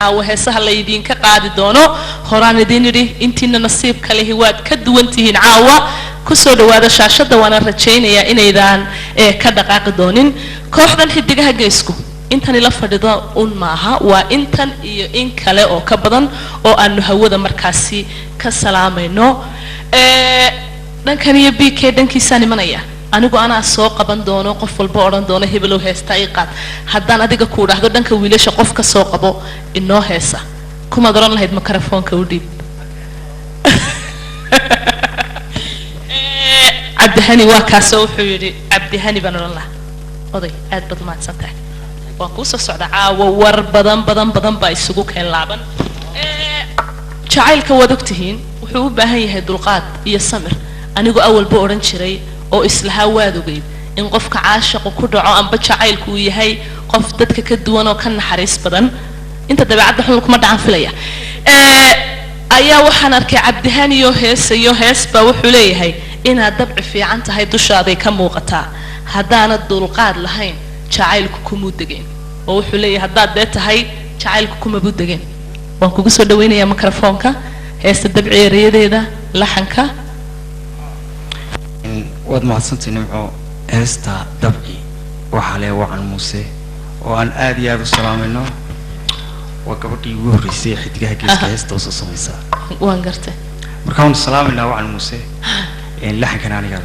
وهسه الله يدين كقاعد دونه خران دينري انتنا نصيب كله واد كدوانتهين عاوة كسر وهذا شاشة وانا رجعنا يا إن إذا كدقاق دونين كوحدن هديها جيسكو انتني لفرضا أون معها وانتن إن كله أو كبدن أو أنه هو ذا مركزي كسلامينو نكني يبي كدن كيساني منايا أنا سوق بندونه قفل بورن دونه هبلو هستايقات هدان أديك كورة هذا دنك ويلش قف كسوق أبو إنه هسا كم أدران لهيد ميكروفون كوديب عبد هاني واكاسو حيري عبد هاني بنور الله أضي أد بدل ما تسنته وقوس الصعدة وور بدن بايسوق كان لعبا شعيل كودكتهين وحبوب بهاي هدلقات يسمر أنا جو أول بورن شري oo islaha waadugay in qofka caashiqo ku dhaco amba jacaylku yahay qof dadka ka duwan oo ka naxariis badan inta dabeecadda xun kuma dhacan filaya ayaa waxaan arkay Cabdihani iyo heesba wuxuu leeyahay inaad dabci fiican tahay dushaada ka muuqataa hadaana dulqaad lahayn jacaylku kuma degeen oo wuxuu leeyahay hadaad deed tahay jacaylku kuma budegeen waan kugu soo dhaweynayaa mikrofoonka heesta dabciyeereedeeda laxanka واد ما حسنت نمعو هستا دبعي وحالي وعن موسى وعن آدي أبو السلام إنه وقبضي وهري سيح تجاه كيس هستا وصصميسا وانقرته مركون السلام إنه وعن موسى إن لحن كان عليه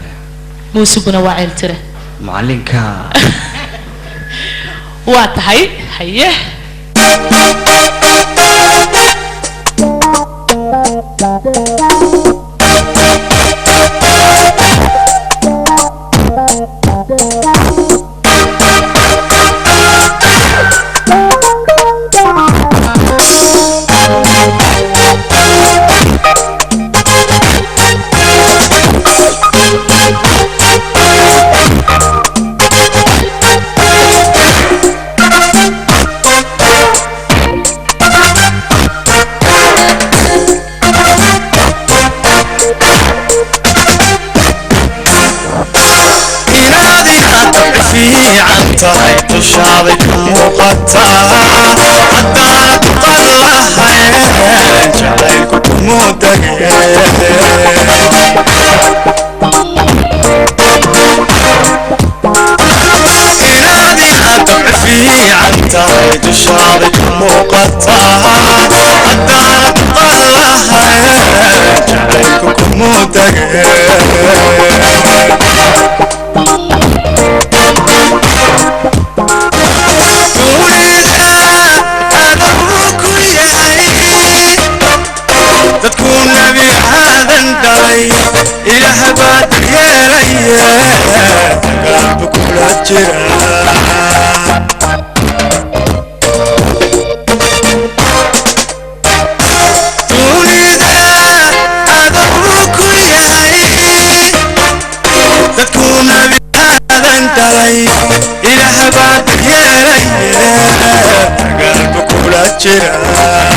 موسى بنا وعيل ترى معلن كا واتهاي هيه تشابك مقطع حتى تطلعها جعلك مودك إنادي أتعفي عنك تشابك مقطع حتى تطلعها جعلك مودك إلى هبات يا ريا قلبك ولا جرا تولد أدرك يا تكون بهذا انتهي إلى هبات يا ريا قلبك ولا جرا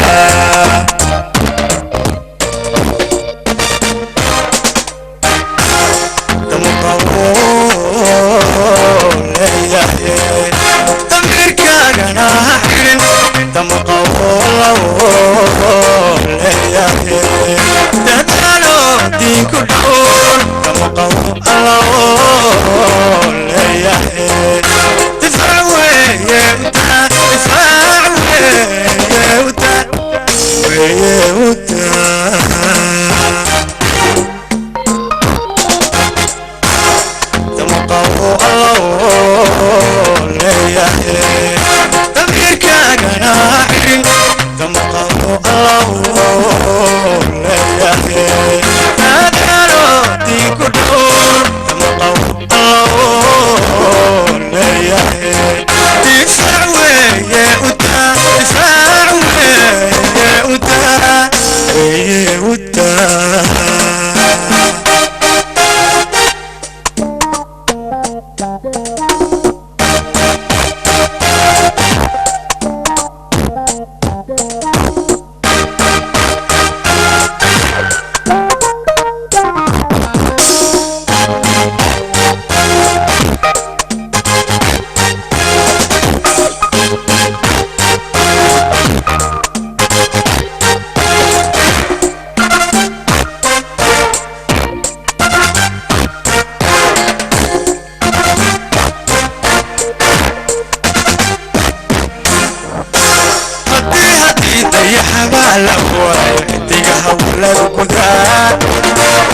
لواي حديقها ولا القدرات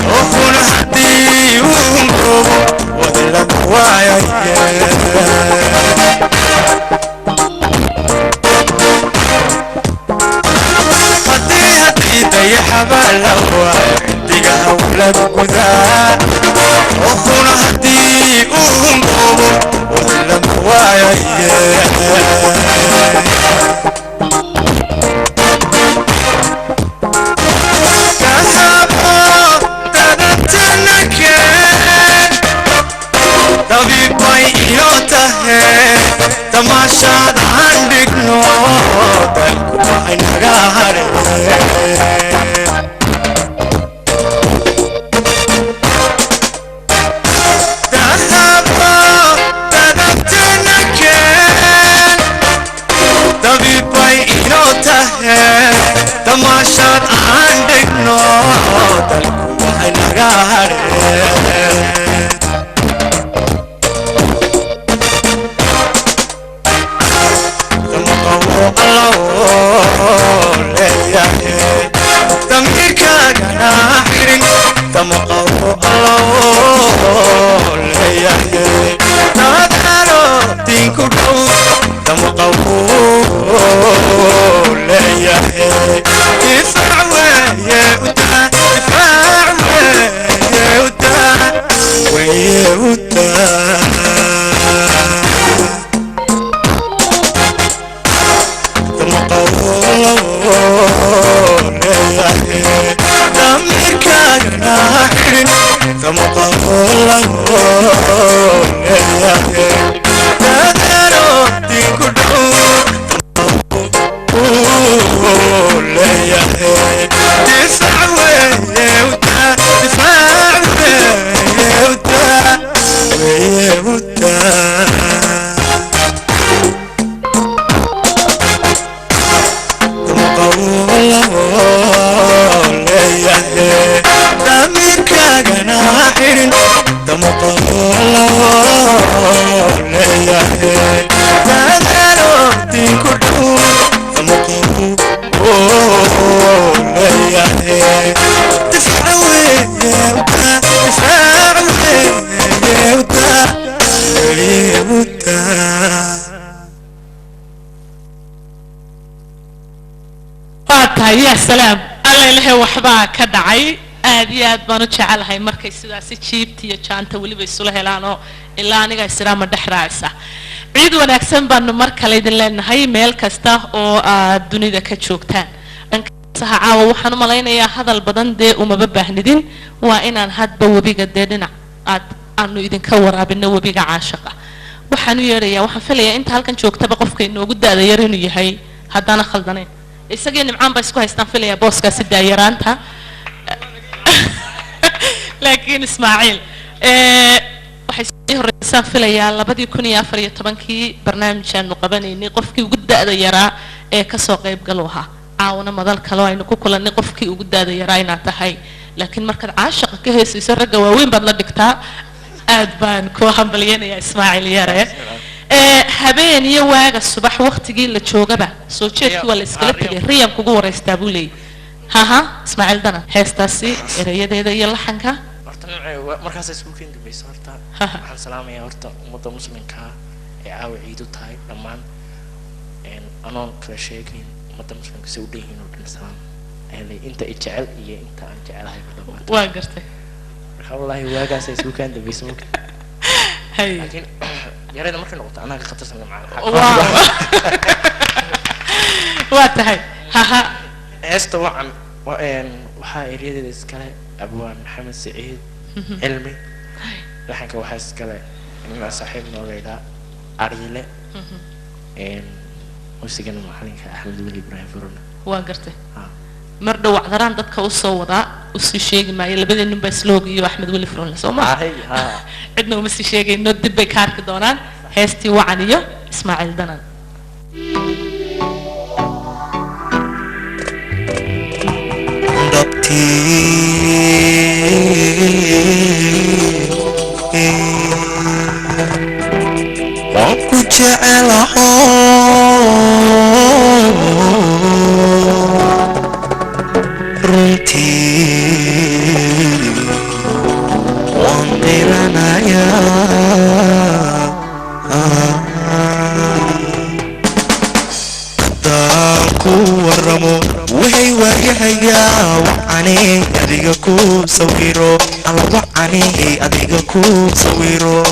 وكون حدي ونقوم ولا لواي حبا لواي حديقها ولا القدرات وكون حدي ونقوم ولا لواي تماشاد عندك نوتك وعين غاري تماشاد عندك نوتك وعين غاري يا سلام الله إلهي وحبا كدعي آديات بانو جعل هاي مركز سداسي جيبتي يا جانتا ولي بيسوله هلانو إلا أنيقا السلام الدحرائسة عيد وناكسن بانو مركا ليدن لأن هاي ميل كستا أو الدنيا دا كتشوكتان أنك سها عاو وحانو ملاينا يا هذا البدن دي ومبابه ندين وإنان هاد بوبيقا ديدنا أنو إذن كورا بنو وبيقا عاشقا وحانو يريا وحان فليا انت هالكن شوكتا بقفك إنو قد دا يرينو يهي هادانا خلدانين isagii nimcaan baa isku haystaan filaya booskaasi daayaraanta laakiin Ismaaciil waxay sii horeysaan filayaa 2014kii barnaamijkan qabanayni qofkii ugu daada yaraa ee ka soo qayb gal waxa caawna madal kale aynu ku kulanay qofkii ugu daada yaraa ina tahay laakiin markaad caashiq ka heesayso ragga waaweyn baad la dhigtaa aad baan ku hambalyeynaya Ismaaciil yare habeen iyo waaga subax waqtigii la joogaba soo jeedkii wala iskala tagay riyam kugu wareystaa buu leeyahay haha Ismaaciil dana heestaasi erayadeeda iyo laxanka markaas isku keen gabayso horta waxaan salaamayaa horta ummadda muslimka ee caawa ciidu tahay dhammaan anoon kala sheegin ummadda muslimka si u dheehin oo dhan salaam inta ay jecel iyo inta aan jecelahay dhammaan waa gartay wallahi waagaas isku keen gabayso hay laakiin يارينا مركي نقطة أنا خطرت من معنا واتهاي ها استوى عن وحا يريد الإسكالة أبوان محمد سعيد علمي لحن كوحا إسكالة إنما صاحبنا وغيدا أريلة وسيقنا محلين كأحمد ولي إبراهيم فرونا واقرته مرد وعذران دتك وصودا وسيشيء ما يلبدي إنه بس لوجي وأحمد ولي فرون سوما عندنا ومسيشيء إنه دب كارك دونان هستي وعنيه إسماعيل دنان ku waramo waxay waayahaya wacane adiga ku sawiro alla wacane adiga ku sawiro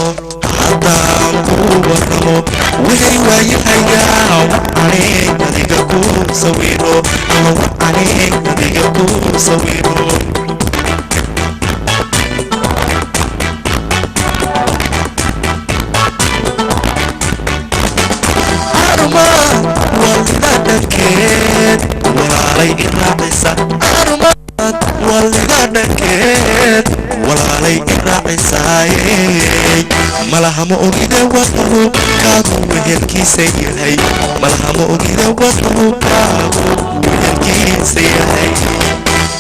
haddaan ku waramo waxay waayahaya wacane adiga ku sawiro alla wacane adiga ku sawiro walaalay iraacisa armaad waliga dhankeed walaalay iraacisaaye malahama ogida wadnahu kaagu wehelkiisa yahay malahama ogida wadnahu kaagu wehelkiisa yahay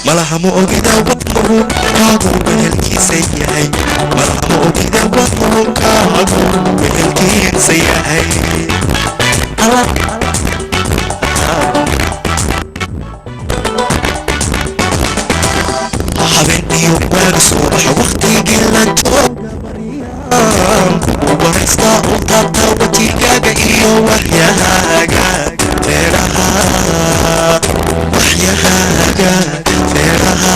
malahama ogida wadnahu kaagu wehelkiisa yahay malahama ogida wadnahu kaagu wehelkiisa yahay habeenkiyo waaga subax waqtigii la jooga maryam waraysta u taabta wajigaaga iyo waxyahaaga feeraha feeraha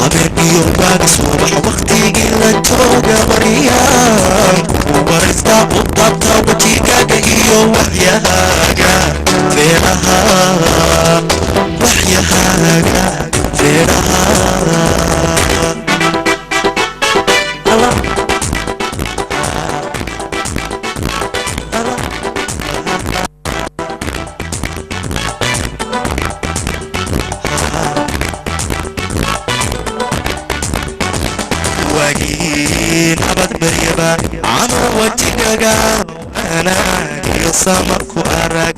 habeenkiyo waaga subax waqtigii la jooga maryam waraysta u taabta wajigaaga iyo waxyahaaga feeraha waxyahaaga feeraha waagii nabad maryaba cano wajigaaga anaagiyo samarku arag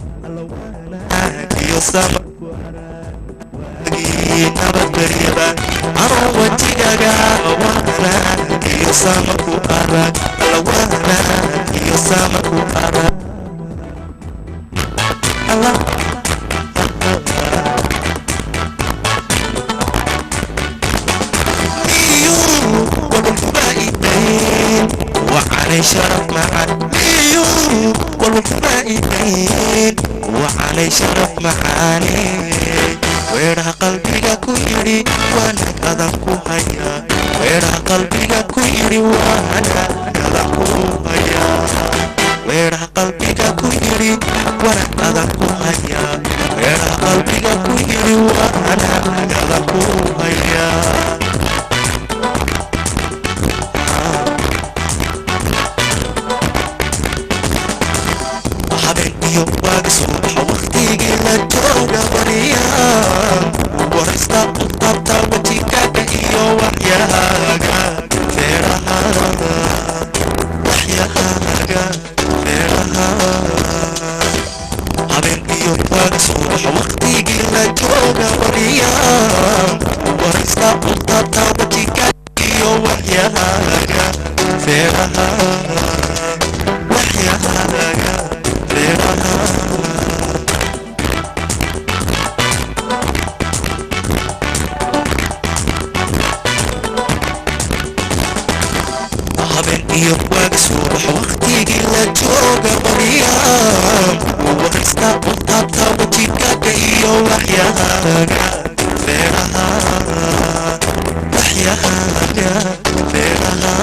anaagiyo samarku nabad maryaba cano wajigaaga wanaagiyo samarku arag wanaagiyo samarku arag وعلي شرف معك ليو والفائدين وعلي شرف معاني ويرها قلبك كيري وانا كذاك هيا ويرها قلبك كيري وانا كذاك هيا ويرها قلبك كيري وانا كذاك هيا ويرها قلبك كيري وانا كذاك هيا habeenkiyo waaga subax waqtigii la jooga maryam waraysta u taabta wajigaaga iyo waxyahaaga feeraha waxyahaaga feeraha habeenkiyo waaga subax waqtigii la jooga maryam waraysta u taabta wajigaaga iyo waxyahaaga feeraha waxyahaaga habeenkiyo waaga subax waqtigii la jooga maryam waraysta u taabta wajigaaga iyo waxyahaaga feeraha waxyahaaga feeraha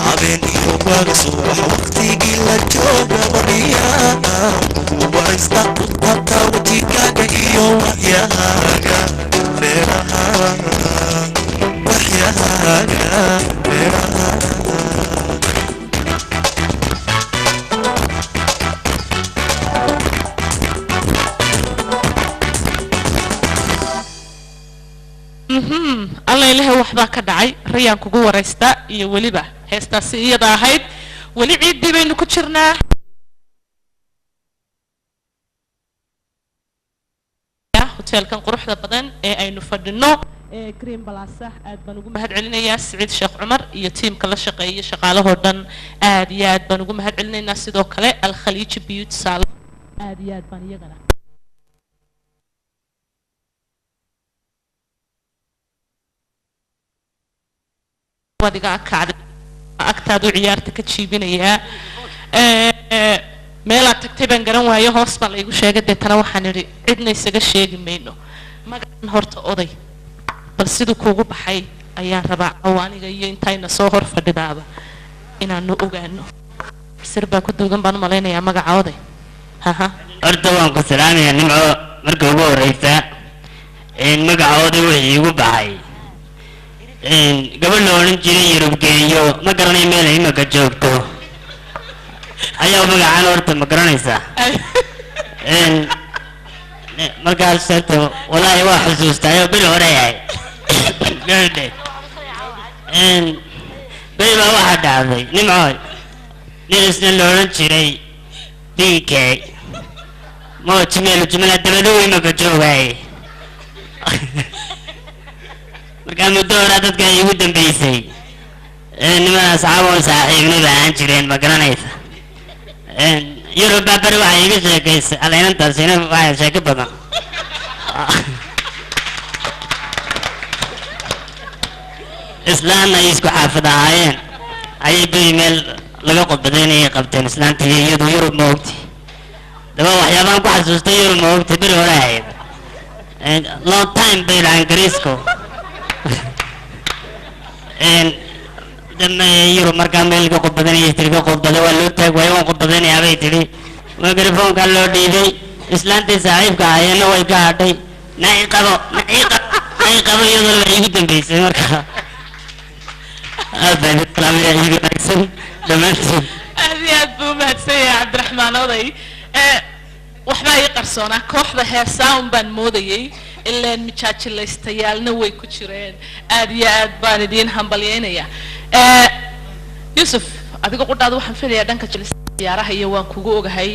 habeenkiyo waaga subax waqtigii la jooga maryam waraysta u taabta wajigaaga iyo waxyahaaga feeraha waxyahaaga feeraha alla ilahay waxbaa ka dhacay rayaan kugu waraysta iyo weliba heestaasi iyada ahayd weli ciiddii baynu ku jirnaa hoteelkan quruxda badan ee aynu fadhino green balasa aad baan ugu mahad celinayaa Saciid Sheekh Cumar iyo tiimka la shaqeeya shaqaalahoo dhan aad iyo aad baan ugu mahad celinaynaa sidoo kale Al Khaliij Beauty Salon aad iyo aad baan iyagana wadiga aktaadu ciyaarta ka jiibinayaa meelaad tagtay baan garan waayo hoos baa laygu sheegay deetana waxaan idhi cidna isaga sheegi mayno magacan horta oday bal siduu kuugu baxay ayaan rabaa cawaaniga iyo intayna soo hor fadhidaaba inaanu ogaano sir baa ku duugan baan u malaynayaa magaca oday haha horta waan ku salaamayaa nimco marka ugu horeysa magaca oday wixii igu baxay gabadh la odhan jiray yurubgeeyo ma garanay meel ay imaka joogto ayaa magacaan horta ma garanaysaa markaas horta walaahi waa xusuustayoo bil hore yahay beri baa waxaa dhacday nimcooy nin isna la odhan jiray bk moo jimeelu jumala dabado imaka joogay markaa muddo horaa dadka ay igu dambeysay niman asxaaboon saaxiibna ba ahaan jireen ma garanaysa yurub baa beri waxay iga sheekaysay alaynantaasina waxay sheeko badan islaan ay isku xaafid ahaayeen ayay beri meel laga qodbadaynayay qabteen islaanta iyo iyadu yurub ma ogti daba waxyaabaan ku xasuustay yurub ma ogti beri hore ahayd long time bay dhahaan ingiriisku dama yurub markaa meel laga qodbadanayay tiri ka qodbada waa loo taag waayo waan qodbadanayaa bay tidhi mikrofoonkaa loo dhiibay islaantii saaxiibka ahaayeenna way ka hadhay nai qabo iyadoo la igu dambeysay markaa aad baan islaamaya igu wanaagsan dhammaantiin aad iyo aad buu umahadsan yahay cabdiraxmaan oday waxbaa ii qarsoonaa kooxda heesaa un baan moodayay ilaan mijaajilaystayaalna way ku jireen aad iyo aad baan idiin hambalyaynayaa yuusuf adiga qudhaada waxaan filayaa dhanka ciyaaraha iyo waan kugu ogahay